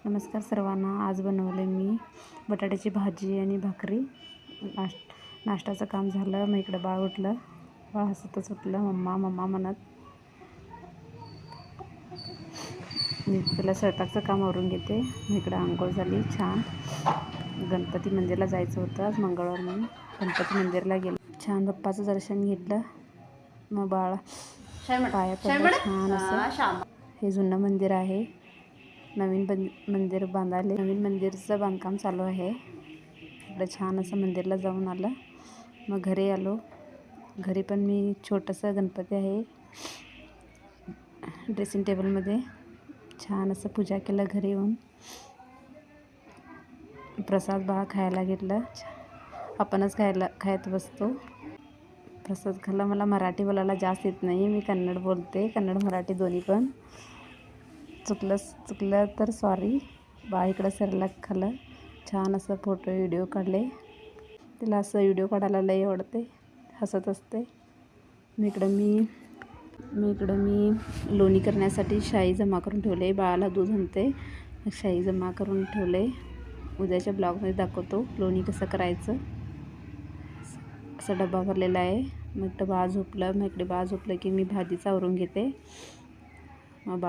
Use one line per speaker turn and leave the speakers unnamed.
नमस्कार सर्वांना. आज बनवले मी बटाट्याची भाजी आणि भाकरी. नाश्त्याचं काम झालं. मग इकडं बाळ उठलं. बाळ हसतच उठलं, मम्मा मम्मा म्हणत. मी त्याला स्वयंपाकचं काम आवरून घेते. मग इकडं आंघोळ झाली छान. गणपती मंदिरला जायचं होतं, आज मंगळवार म्हणून गणपती मंदिरला गेलो. छान बाप्पाचं दर्शन घेतलं. मग बाळ पाया पडलं छान असं. हे जुनं मंदिर आहे. नवीन मंदिर बांधायला, नवीन मंदिरचं बांधकाम चालू आहे. इकडं छान असं मंदिरला जाऊन आलं. मग घरी आलो. घरी पण मी छोटंसं गणपती आहे ड्रेसिंग टेबलमध्ये. छान असं पूजा केलं. घरी येऊन प्रसाद बाळा खायला घेतलं. आपणच खायत बसतो. प्रसाद खाल्ला. मला मराठी बोलायला जास्त येत नाही. मी कन्नड बोलते, कन्नड मराठी दोन्ही पण. चुकलं तर सॉरी. बाळ इकडं सेरेलॅक खाल्लं. छान असं फोटो व्हिडिओ काढले. तिला असं व्हिडिओ काढायला लई आवडते, हसत असते. मी इकडं लोणी करण्यासाठी शाई जमा करून ठेवले. बाळाला दूध आणते, शाई जमा करून ठेवले. उद्याच्या ब्लॉगमध्ये दाखवतो लोणी कसं करायचं. असा डबा भरलेला आहे. मग इकडं बाळ झोपलं. मग इकडे बाळ झोपलं की मी भाजीचं आवरून घेते. मग